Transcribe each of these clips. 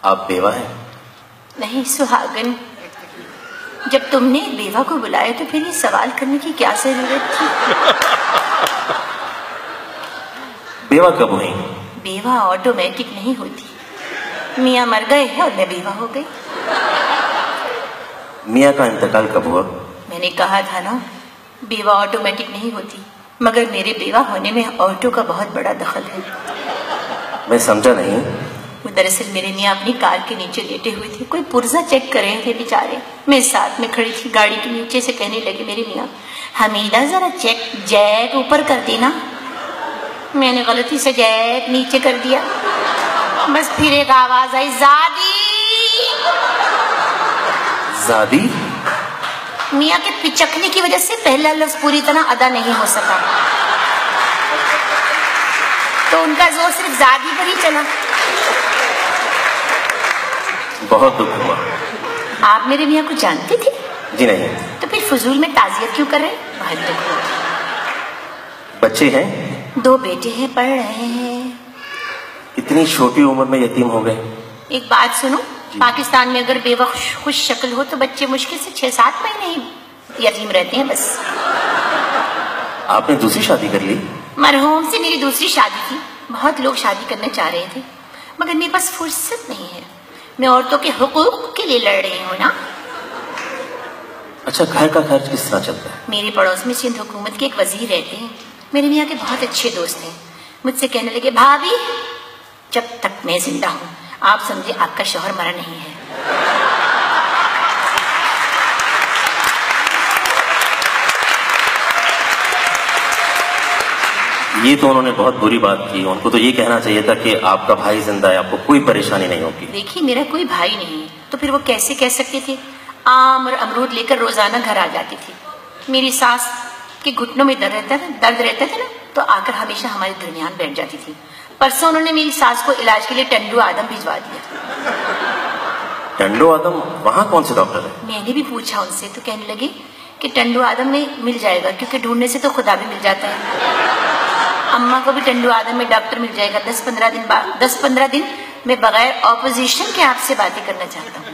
आप बेवा हैं? नहीं सुहागन। जब तुमने बेवा को बुलाया तो फिर ये सवाल करने की क्या जरूरत थी? बेवा कब हुई? बेवा ऑटोमेटिक नहीं होती। मियाँ मर गए हैं और मैं बेवा हो गई। मियाँ का इंतकाल कब हुआ? मैंने कहा था ना, बेवा ऑटोमेटिक नहीं होती, मगर मेरे बेवा होने में ऑटो का बहुत बड़ा दखल है। मैं समझा नहीं। दरअसल मेरे मियाँ अपनी कार के नीचे लेटे हुए थे, कोई पुर्जा चेक कर रहे थे बेचारे। मैं साथ में खड़ी थी, गाड़ी के नीचे से कहने लगे मेरे मियाँ, हमीदा जरा चेक जैक ऊपर कर देना। मैंने गलती से जैक नीचे कर दिया। बस फिर एक आवाज आई, ज़ादी। ज़ादी? मियाँ के पिचकने की वजह से पहला लफ्ज पूरी तरह अदा नहीं हो सका, तो उनका जोर सिर्फ ज़ादी पर ही चला। बहुत दुख हुआ। आप मेरे मियाँ को जानते थे? जी नहीं। तो फिर फजूल में ताजियत क्यों कर रहे? बहुत दुख हुआ। बच्चे हैं? 2 बेटे हैं, पढ़ रहे हैं। इतनी छोटी उम्र में यतीम हो गए? एक बात सुनो, पाकिस्तान में अगर बेवा खुश शक्ल हो तो बच्चे मुश्किल से 6-7 महीने ही यतीम रहते हैं बस। आपने दूसरी शादी कर ली? मरहूम से मेरी दूसरी शादी थी। बहुत लोग शादी करना चाह रहे थे, मगर मेरे पास फुर्सत नहीं है। मैं औरतों के हुकूक के लिए लड़ रही हूँ ना। अच्छा, घर का खर्च किस तरह चलता है? मेरे पड़ोस में सिंध हुकूमत के एक वजीर रहते हैं, मेरे मियाँ के बहुत अच्छे दोस्त हैं। मुझसे कहने लगे, भाभी जब तक मैं जिंदा हूँ आप समझे आपका शौहर मरा नहीं है। ये तो उन्होंने बहुत बुरी बात की। उनको तो ये कहना चाहिए था कि आपका भाई जिंदा है, आपको कोई परेशानी नहीं होगी। देखिए, मेरा कोई भाई नहीं है, तो फिर वो कैसे कह सकते थे? आम और अमरूद लेकर रोजाना घर आ जाती थी। मेरी सास के घुटनों में दर्द रहता था ना, तो आकर हमेशा हमारे दरमियान बैठ जाती थी। परसों उन्होंने मेरी सास को इलाज के लिए टंडू आदम भिजवा दिया। टंडू आदम? वहाँ कौन से डॉक्टर है? मैंने भी पूछा उनसे, तो कहने लगे कि टंडू आदम में मिल जाएगा, क्योंकि ढूंढने से तो खुदा भी मिल जाता है। अम्मा को भी टंडू आदम में डॉक्टर मिल जाएगा। 10-15 दिन बाद 10-15 दिन मैं बगैर ऑपोजिशन के आपसे बातें करना चाहता हूँ।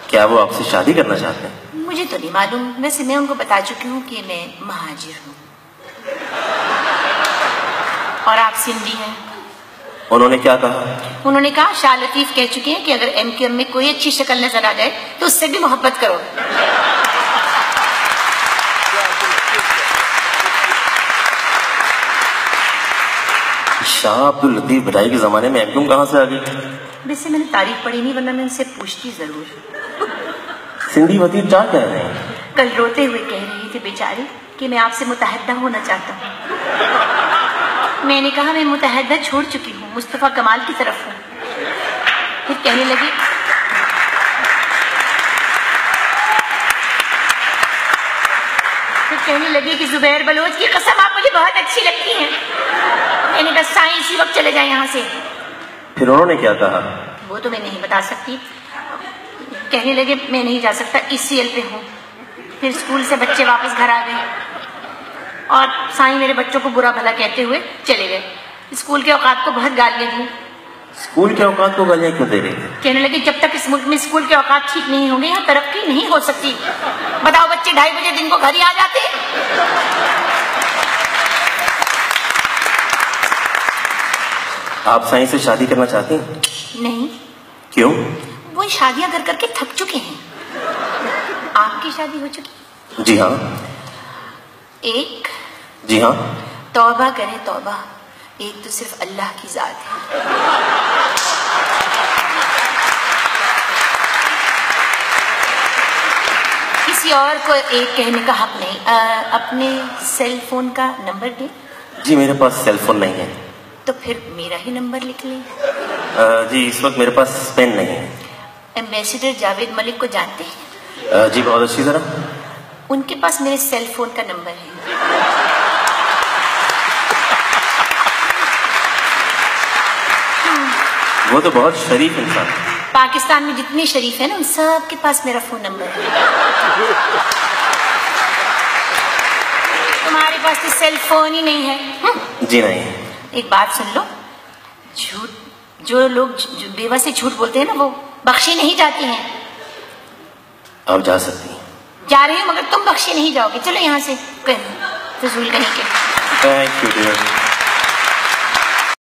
क्या वो आपसे शादी करना चाहते हैं? मुझे तो नहीं मालूम, वैसे मैं उनको बता चुकी हूँ कि मैं महाजिर हूँ और आप सिंधी हैं। उन्होंने क्या कहा? उन्होंने कहा, शाह लतीफ कह चुके हैं कि अगर MQM में कोई अच्छी शक्ल नजर आ जाए तो उससे भी मोहब्बत करो। शाह अब्दुल लतीफ भटाई के जमाने में MQM कहाँ से आ गई? वैसे मैंने तारीख पढ़ी नहीं, वरना मैं उनसे पूछती जरूर। सिंधी वतीर क्या कह रहे हैं? कल रोते हुए कह रही थी बेचारी कि मैं आपसे मुतहद्दा होना चाहता हूँ। मैंने कहा, मैं मुतहद्दा छोड़ चुकी हूँ, मुस्तफा कमाल की तरफ हूँ। फिर कहने लगी कि जुबैर बलोच की कसम, आप मुझे बहुत अच्छी लगती हैं। मैंने कहा, साईं इसी वक्त चले जाए यहाँ से। फिर उन्होंने क्या कहा? वो तो मैं नहीं बता सकती। कहने लगे, मैं नहीं जा सकता, ECL पे हूँ। फिर स्कूल से बच्चे वापस घर आ गए और साईं मेरे बच्चों को बुरा भला कहते हुए चले गए। स्कूल के औकात को बहुत गालियाँ दी। स्कूल के औकात को गालियाँ क्यों दे रहे थे? कहने लगे, जब तक इस मुल्क में स्कूल के औकात ठीक नहीं होंगे यहाँ तरक्की नहीं हो सकती। बताओ, बच्चे 2:30 बजे दिन को घर ही आ जाते। आप साईं से शादी करना चाहती हैं? नहीं। क्यों? वो शादियां कर करके थक चुके हैं। आपकी शादी हो चुकी? जी हाँ। एक? जी हाँ। तौबा करें तौबा, एक तो सिर्फ अल्लाह की जात है। किसी और को एक कहने का हक नहीं। अपने सेल फोन का नंबर दें। जी मेरे पास सेल फोन नहीं है। तो फिर मेरा ही नंबर लिख लें। जी इस वक्त मेरे पास पेन नहीं है। एम्बेसडर जावेद मलिक को जानते हैं? जी बहुत अच्छी तरह। उनके पास मेरे सेल फोन का नंबर है। वो तो बहुत शरीफ इंसान है। पाकिस्तान में जितने शरीफ है ना, उन सब के पास मेरा फोन नंबर है। तुम्हारे पास तो सेल फोन ही नहीं है। जी नहीं। एक बात सुन लो, झूठ जो लोग बेवजह से झूठ बोलते हैं ना, वो बख्शे नहीं जाते हैं। आप जा सकती हैं। जा रही हूँ, मगर तुम बख्शे नहीं जाओगे। चलो यहाँ से, फिजूल कहीं के। Thank you dear.